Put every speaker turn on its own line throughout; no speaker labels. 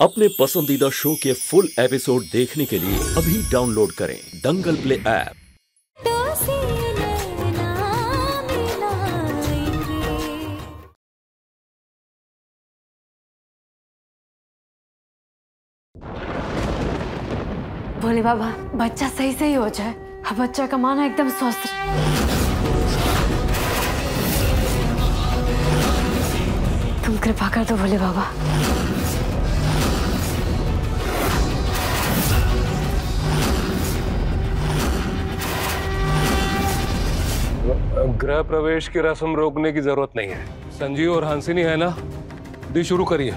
अपने पसंदीदा शो के फुल एपिसोड देखने के लिए अभी डाउनलोड करें दंगल प्ले ऐप।
भोले बाबा बच्चा सही सही हो जाए। अब बच्चा का माना एकदम स्वस्थ। तुम कृपा कर दो भोले बाबा।
गृह प्रवेश की रस्म रोकने की जरूरत नहीं है। संजीव और हंसिनी है ना, दी शुरू करिए।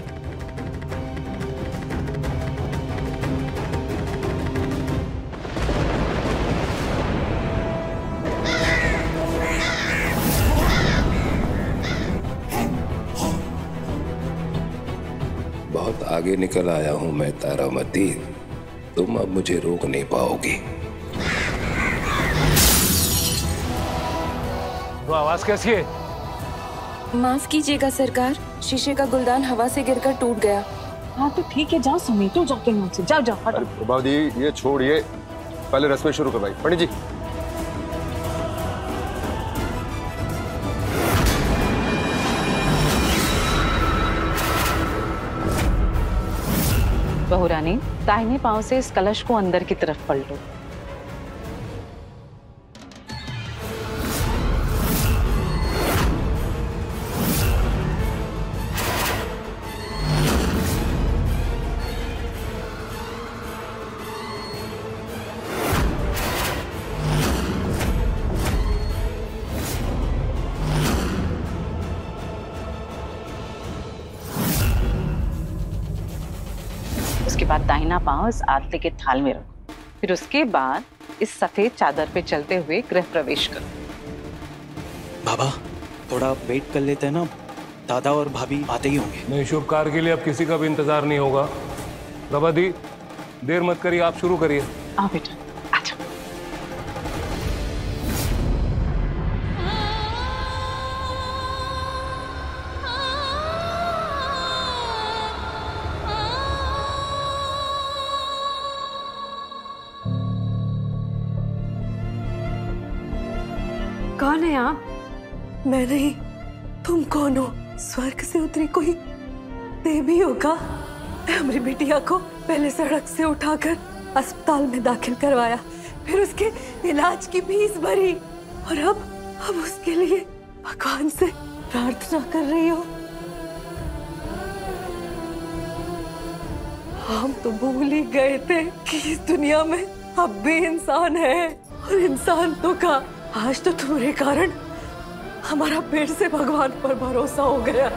बहुत आगे निकल आया हूं मैं तारामती, तुम अब मुझे रोक नहीं पाओगी।
वो आवाज कैसी है?
माफ कीजिएगा सरकार, शीशे का गुलदान हवा से गिरकर टूट गया।
हाँ तो ठीक है, जाओ समेटो जाके मुझसे। जाओ जाओ हटो।
प्रभा दी ये छोड़िए, पहले रस्में शुरू करवाई। पंडित जी
बहुरानी, दाहिने पांव से इस कलश को अंदर की तरफ पलटो। उसके बाद दाहिना पांव इस आरती के थाल में रखो। फिर उसके बाद इस सफेद चादर पे चलते हुए गृह प्रवेश करो।
बाबा थोड़ा वेट कर लेते हैं ना, दादा और भाभी आते ही होंगे।
नहीं, शुभ कार्य के लिए अब किसी का भी इंतजार नहीं होगा। प्रभा दी देर मत करिए, आप शुरू करिए।
आओ बेटा, अच्छा।
कौन है आप?
मैं नहीं, तुम कौन हो? स्वर्ग से उतरी कोई देवी होगा। हमारी बिटिया को पहले सड़क से उठाकर अस्पताल में दाखिल करवाया, फिर उसके इलाज की फीस भरी, और अब उसके लिए भगवान से प्रार्थना कर रही हो। हम तो भूल ही गए थे कि इस दुनिया में अब भी इंसान है, और इंसान तो का आज तो तुम्हारे कारण हमारा फिर से भगवान पर भरोसा हो गया।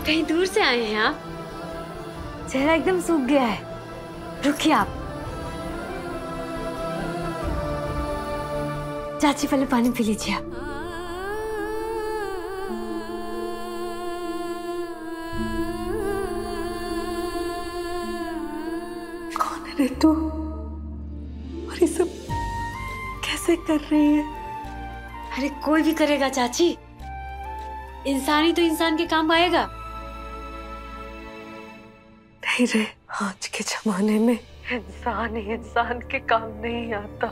कहीं दूर से आए हैं आप? चेहरा एकदम सूख गया है। रुकिए आप। चाची पहले पानी पी लीजिए आप।
कौन है रे तू? और ये सब कैसे कर रही है?
अरे कोई भी करेगा चाची, इंसान ही तो इंसान के काम आएगा।
नहीं रे, आज के जमाने में इंसान ही इंसान के काम नहीं आता।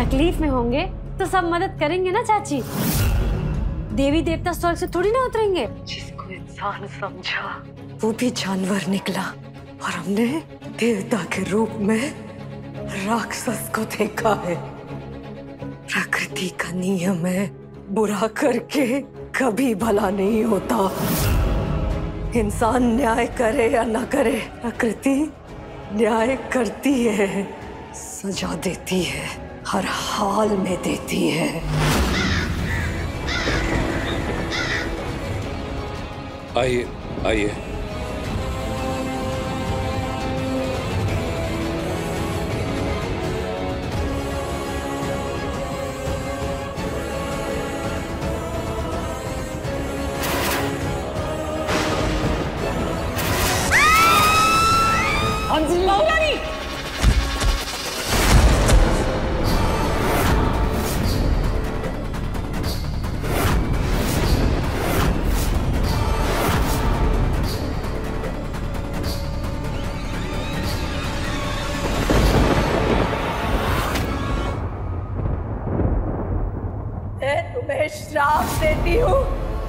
तकलीफ में होंगे तो सब मदद करेंगे ना चाची। देवी देवता स्वर्ग से थोड़ी ना उतरेंगे।
जिसको इंसान समझा वो भी जानवर निकला, और हमने देवता के रूप में राक्षस को देखा है। प्रकृति का नियम है, बुरा करके कभी भला नहीं होता। इंसान न्याय करे या ना करे, प्रकृति न्याय करती है, सजा देती है, हर हाल में देती है।
आइए आइए।
बहुरानी!
मैं तुम्हें श्राप देती हूँ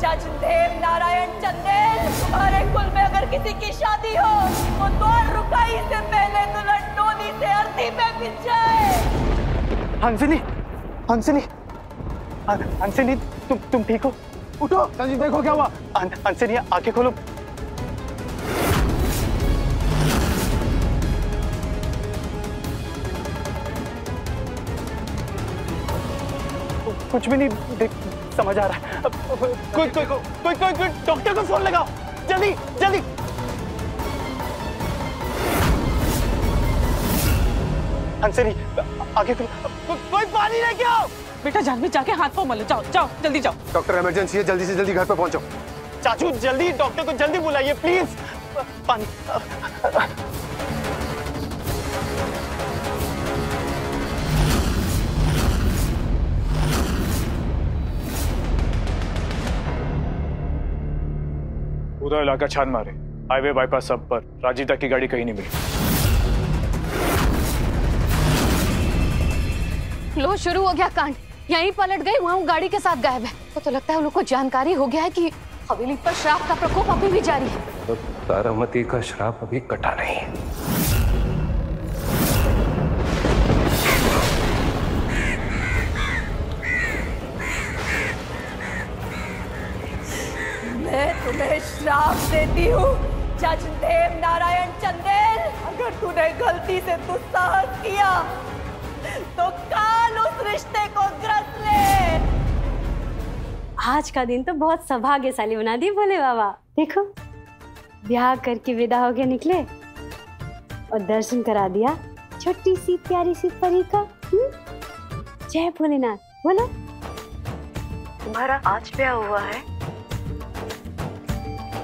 जज देव नारायण चंदेल, तुम्हारे कुल में अगर किसी की शादी हो तो द्वार रुकाई से पहले दुल्हन डोली से अर्थी पे बिछ जाए।
हंसिनी, हंसिनी, हंसिनी, तुम ठीक हो? उठो। संजीव देखो क्या हुआ। हंसिनी आंखें खोलो। कुछ भी नहीं समझ आ रहा है। कोई डॉक्टर को फोन लगाओ, जल्दी जल्दी। हंसिनी आगे कोई पानी लेके आओ।
बेटा जानवी जाके हाथ पाँव मलो, जाओ जाओ जल्दी जाओ।
डॉक्टर इमरजेंसी है, जल्दी से जल्दी घर पे पहुंचो।
चाचू जल्दी डॉक्टर को जल्दी बुलाइए प्लीज। पानी।
पूरा इलाका छान मारे, हाईवे बाईपास सब पर। राजीता की गाड़ी कहीं नहीं मिली।
लो शुरू हो गया कांड, यहीं पलट गई, वहाँ गाड़ी के साथ गायब है। तो लगता है उन लोग को जानकारी हो गया है कि हवेली पर श्राप का प्रकोप अभी भी जारी है।
तो तारामती का श्राप अभी कटा नहीं है।
मैं तुम्हें श्राप देती हूँ जज देव नारायण चंदेल, अगर तूने गलती से दुस्साहस किया तो काल उस रिश्ते को ग्रस ले।
आज का दिन तो बहुत सौभाग्यशाली बना दी भोले बाबा। देखो ब्याह करके विदा हो गए निकले और दर्शन करा दिया छोटी सी प्यारी सी परी का। जय भोलेनाथ। बोलो
तुम्हारा आज ब्याह हुआ है?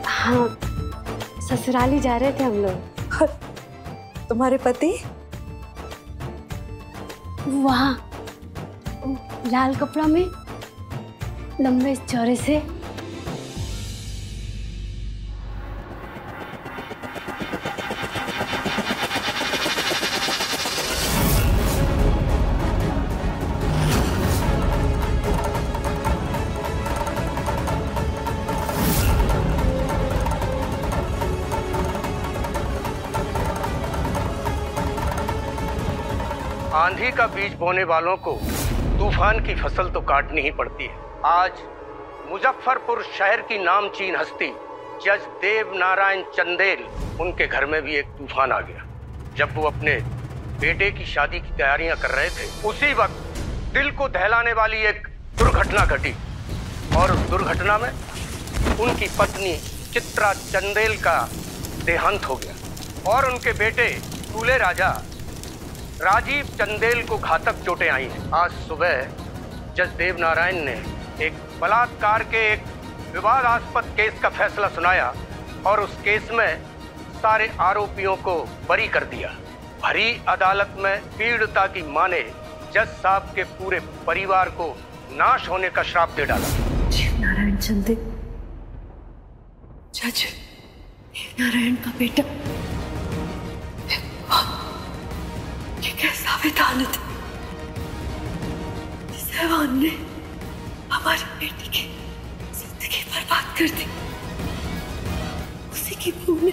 हाँ, ससुराली जा रहे थे हम लोग।
तुम्हारे पति?
वहाँ लाल कपड़ा में, लंबे चौड़े से।
आंधी का बीज बोने वालों को तूफान की फसल तो काटनी ही पड़ती है। आज मुजफ्फरपुर शहर की नामचीन हस्ती जज देव नारायण चंदेल, उनके घर में भी एक तूफान आ गया। जब वो अपने बेटे की शादी की तैयारियां कर रहे थे, उसी वक्त दिल को दहलाने वाली एक दुर्घटना घटी और उस दुर्घटना में उनकी पत्नी चित्रा चंदेल का देहांत हो गया और उनके बेटे दूल्हे राजा राजीव चंदेल को घातक चोटें आई हैं। आज सुबह जज देव नारायण ने एक बलात्कार के एक विवादास्पद केस का फैसला सुनाया और उस केस में सारे आरोपियों को बरी कर दिया। भरी अदालत में पीड़िता की मां ने जज साहब के पूरे परिवार को नाश होने का श्राप दे डाला।
देव नारायण चंदेल, जज देव नारायण का बेटा, ये कैसा विधान है जिस हैवान ने हमारी बेटी की जिंदगी बर्बाद कर दी। उसी की भूल ने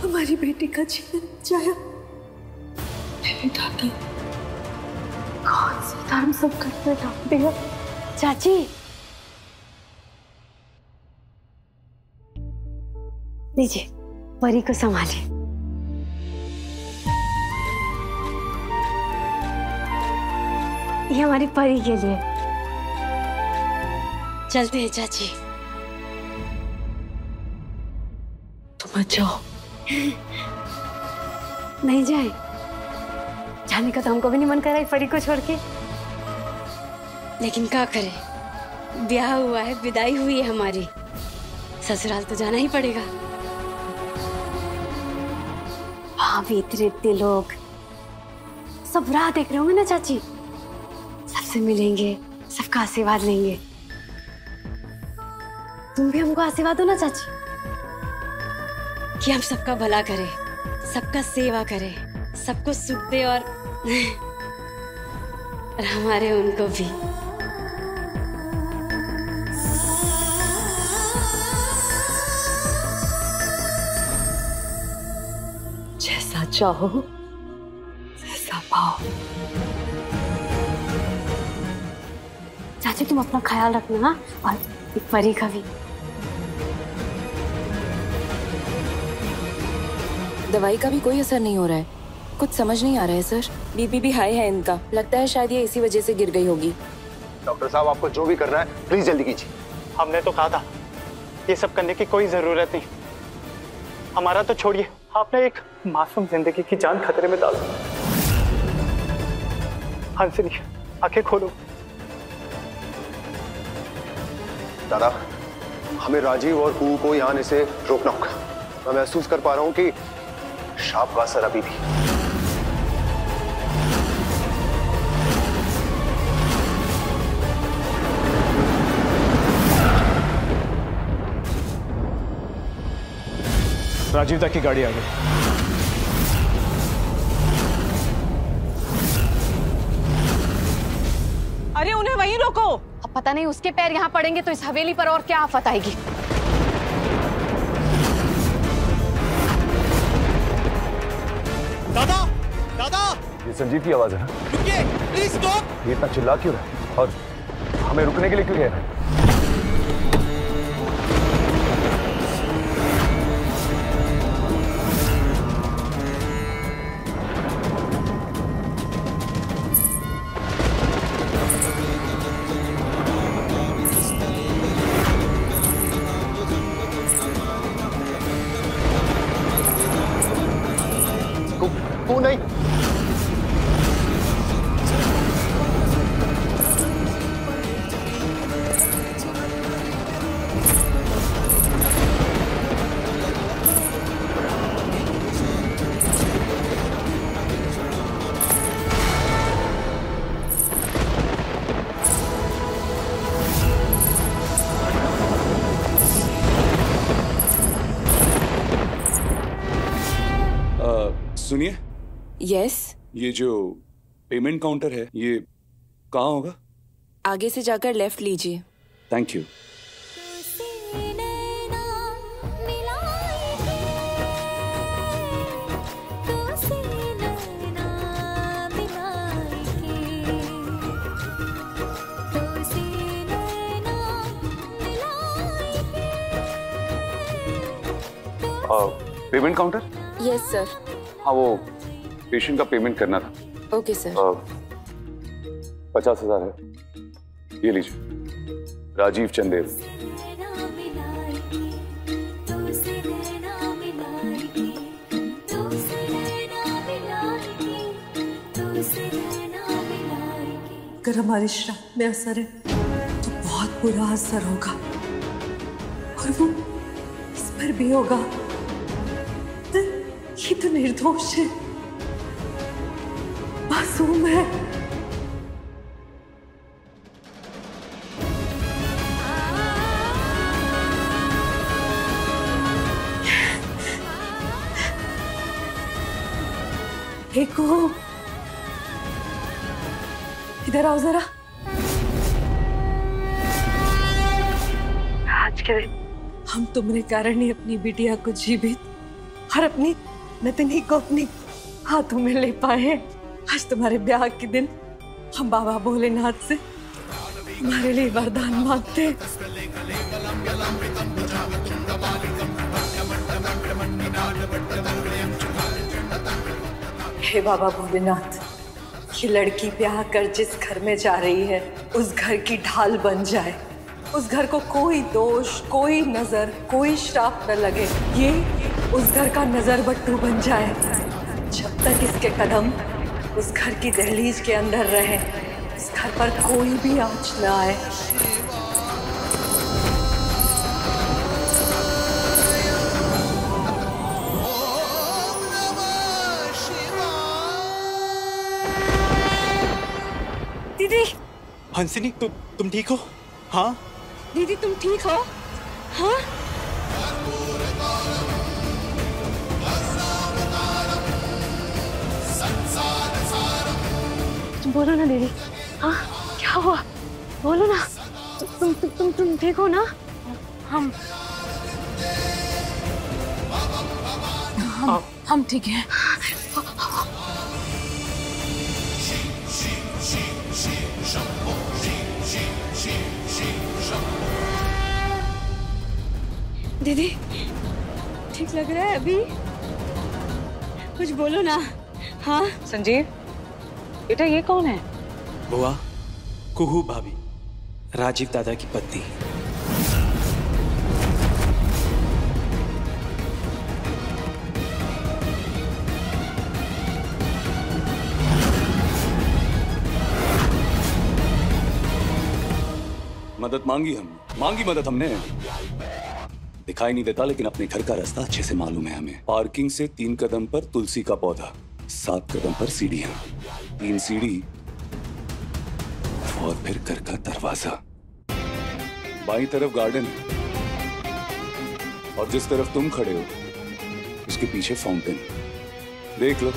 हमारी बेटी का जीवन बचाया। विधाता कौन सी धर्म संकट में डाल दिया।
चाची लीजिए, परी को संभालिए। ये हमारी परी के लिए। चलते हैं चाची।
तुम मत जाओ।
नहीं जाए, जाने का तो हमको भी नहीं मन कर रहा है परी को छोड़ के, लेकिन क्या करे, ब्याह हुआ है, विदाई हुई है हमारी, ससुराल तो जाना ही पड़ेगा। वहां भी इतने लोग, सब राह देख रहे होंगे ना चाची। सबसे मिलेंगे, सबका आशीर्वाद लेंगे। तुम भी हमको आशीर्वाद दो ना चाची, कि हम सबका भला करें, सबका सेवा करें, सबको सुख दे और हमारे उनको भी।
जैसा चाहो वैसा पाओ।
चाची तुम अपना ख्याल रखना और परी का भी।
दवाई का भी कोई असर नहीं हो रहा है, कुछ समझ नहीं आ रहा है सर। बीपी भी हाई है इनका, लगता है शायद ये इसी वजह से गिर गई होगी।
डॉक्टर साहब आपको जो भी करना है प्लीज जल्दी कीजिए। हमने तो कहा था ये सब करने की कोई जरूरत नहीं। हमारा तो छोड़िए, आपने एक मासूम जिंदगी की जान खतरे में डाल दी। हंसनी आंखें खोलो।
दादा, हमें राजीव और कुहू को यहाँ आने से रोकना होगा। मैं महसूस कर पा रहा हूँ कि शाप का असर अभी भी।
राजीव तक की गाड़ी आ गई।
अरे उन्हें वहीं रोको। अब पता नहीं उसके पैर यहाँ पड़ेंगे तो इस हवेली पर और क्या आफत आएगी।
दादा, दादा,
ये संजीव की आवाज है ना?
रुकिए, प्लीज स्टॉप।
ये इतना चिल्ला क्यों रहा है और हमें रुकने के लिए क्यों कह रहा है?
वो नहीं।
सुनिए।
यस।
ये जो पेमेंट काउंटर है ये कहाँ होगा?
आगे से जाकर लेफ्ट लीजिए।
Thank you.
Payment counter?
Yes sir.
हाँ, वो पेशेंट का पेमेंट करना था।
Okay sir.
50,000 है, ये लीजिए। राजीव चंदेल।
अगर हमारी श्राप में असर है तो बहुत बुरा असर होगा, और वो इस पर भी होगा। ये तो निर्दोष है, मासूम है। देखो, इधर आओ जरा। आज के दिन हम तुम्हारे कारण ही अपनी बिटिया को जीवित और अपनी नतनी को अपनी हाथों में ले पाए हैं। आज तुम्हारे ब्याह के दिन हम बाबा भोलेनाथ से तुम्हारे लिए वरदान मांगते हैं। हे बाबा भोलेनाथ, ये लड़की ब्याह कर जिस घर में जा रही है उस घर की ढाल बन जाए। उस घर को कोई दोष, कोई नजर, कोई श्राप न लगे। ये उस घर का नजर बट्टू बन जाए। जब तक इसके कदम उस घर की दहलीज के अंदर रहे, इस घर पर कोई भी आँच न आए।
दीदी।
हंसिनी तुम ठीक हो? हाँ
दीदी तुम ठीक हो? हाँ तुम बोलो ना दीदी। हाँ क्या हुआ बोलो ना। तुम ठीक हो ना?
हम ठीक हैं।
दीदी ठीक लग रहा है अभी? कुछ बोलो ना। हाँ
संजीव बेटा ये कौन है?
बुआ, कुहू भाभी, राजीव दादा की पत्नी।
मदद मांगी मदद हमने। दिखाई नहीं देता लेकिन अपने घर का रास्ता अच्छे से मालूम है हमें। पार्किंग से 3 कदम पर तुलसी का पौधा, 7 कदम पर सीढ़ियां, 3 सीढ़ी और फिर घर का दरवाजा। बाईं तरफ गार्डन और जिस तरफ तुम खड़े हो उसके पीछे फाउंटेन। देख लो।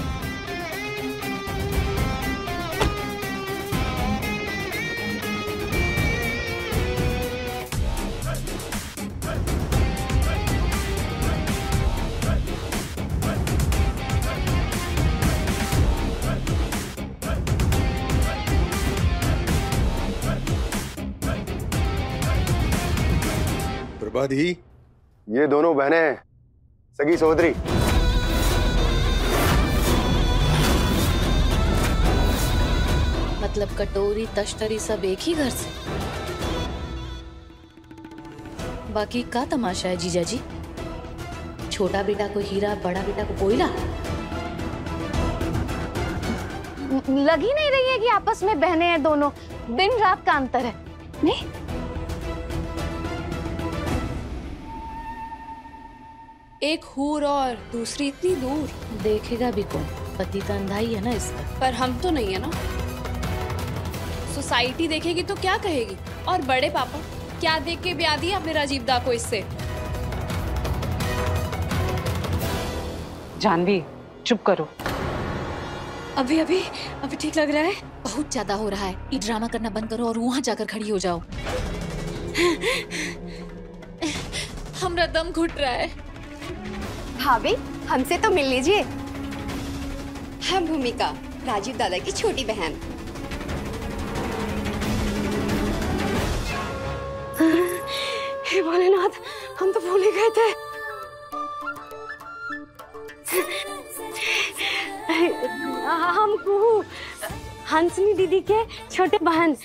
प्रभादी, ये दोनों बहनें हैं, सगी सहोदरी।
मतलब कटोरी तश्तरी सब एक ही घर से? बाकी का तमाशा है जीजा जी? छोटा बेटा को हीरा, बड़ा बेटा को कोयला।
लग ही नहीं रही है कि आपस में बहनें हैं दोनों। दिन रात का अंतर है नहीं?
एक हूर और दूसरी इतनी दूर।
देखेगा भी कौन? पति तो अंधा ही है ना इसका।
पर हम तो नहीं है ना। सोसाइटी देखेगी तो क्या कहेगी? और बड़े पापा क्या देख के ब्याह दिया अपने राजीव दा को इससे?
जानवी चुप करो।
अभी ठीक लग रहा है? बहुत ज्यादा हो रहा है। ये ड्रामा करना बंद करो और वहां जाकर खड़ी हो जाओ।
हमरा दम घुट रहा है।
भाभी हमसे तो मिल लीजिए। हम भूमिका, राजीव दादा की छोटी बहन।
हे भोलेनाथ, हम तो भूल ही गए थे। हम कुहू, हंसनी दीदी के छोटे बहन।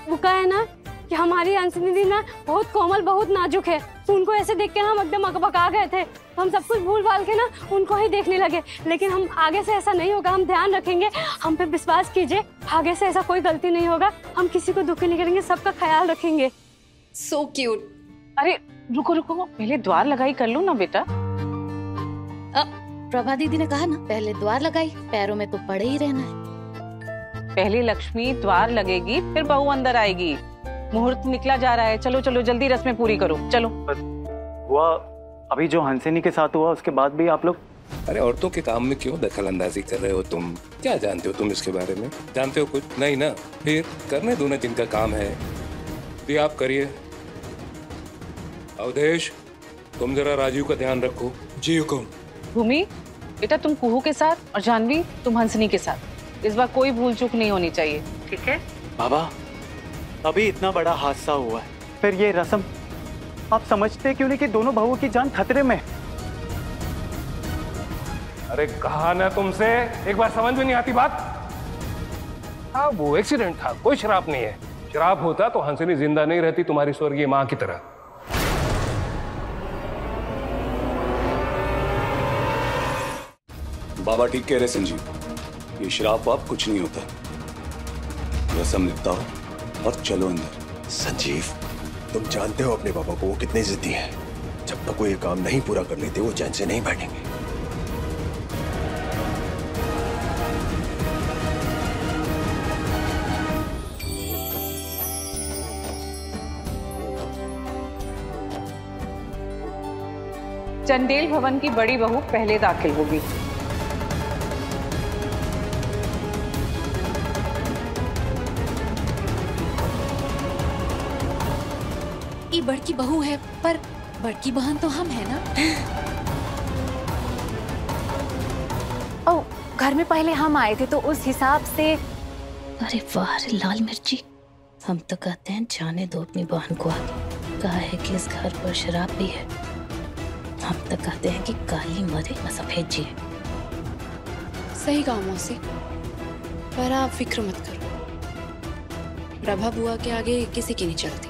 वो कहा है ना कि हमारी हंसनी दीदी ना बहुत कोमल, बहुत नाजुक है। तो उनको ऐसे देख के हम एकदम अकबका गए थे। तो हम सब कुछ भूल भाल के ना उनको ही देखने लगे। लेकिन हम आगे से ऐसा नहीं होगा, हम ध्यान रखेंगे। हम पे विश्वास कीजिए, आगे से ऐसा कोई गलती नहीं होगा। हम किसी को दुखी नहीं करेंगे, सबका ख्याल रखेंगे।
So cute.
अरे रुको रुको, पहले द्वार लगाई कर लो ना बेटा।
प्रभा दीदी ने कहा ना पहले द्वार लगाई, पैरों में तो पड़े ही रहना है।
पहले लक्ष्मी द्वार लगेगी फिर बहू अंदर आएगी। मुहूर्त निकला जा रहा है, चलो चलो जल्दी रस्में पूरी करो चलो।
हुआ अभी जो हंसिनी के साथ हुआ उसके बाद भी आप लोग?
अरे औरतों के काम में क्यों दखल अंदाजी कर रहे हो तुम? क्या जानते हो तुम इसके बारे में? जानते हो कुछ नहीं ना? फिर करने दो ना जिनका काम है।
ये आप करिए। अवधेश तुम जरा राजीव का ध्यान रखो।
जी हुकुम।
भूमि बेटा तुम कुहू के साथ और जानवी तुम हंसनी के साथ। इस बार कोई भूल चूक नहीं होनी चाहिए, ठीक है?
बाबा अभी इतना बड़ा हादसा हुआ है, फिर ये रस्म आप समझते क्यों नहीं कि दोनों बहुओं की जान खतरे में?
अरे कहा ना तुमसे, एक बार समझ में नहीं आती बात? हाँ वो एक्सीडेंट था, कोई शराब नहीं है। शराब होता तो हंसनी जिंदा नहीं रहती तुम्हारी स्वर्गीय माँ की तरह।
बाबा ठीक कह रहे संजीव, ये शराब वाप कुछ नहीं होता। रस्म निपटाओ और चलो अंदर।
संजीव तुम जानते हो अपने पापा को, वो कितने जिद्दी हैं। जब तक वो ये काम नहीं पूरा कर लेते वो चैन से नहीं बैठेंगे।
चंदेल भवन की बड़ी बहू पहले दाखिल होगी।
ये बड़की बहू है, पर बड़की बहन तो हम है ना।
ओ, घर में पहले हम आए थे तो उस हिसाब से।
अरे वाह रे लाल मिर्ची, हम तो कहते हैं जाने दो अपनी बहन को आगे। कहा है कि इस घर पर शराब भी है। हम तो कहते हैं कि काली मरे न सफेद जिए।
सही कहा मौसी, पर आप फिक्र मत करो, प्रभा बुआ के आगे किसी की नहीं चलती।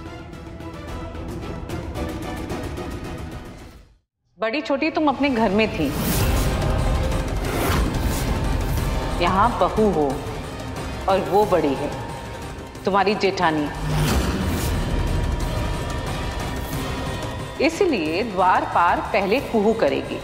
बड़ी छोटी तुम अपने घर में थी, यहाँ बहू हो और वो बड़ी है, तुम्हारी जेठानी। इसलिए द्वार पार पहले कुहू करेगी।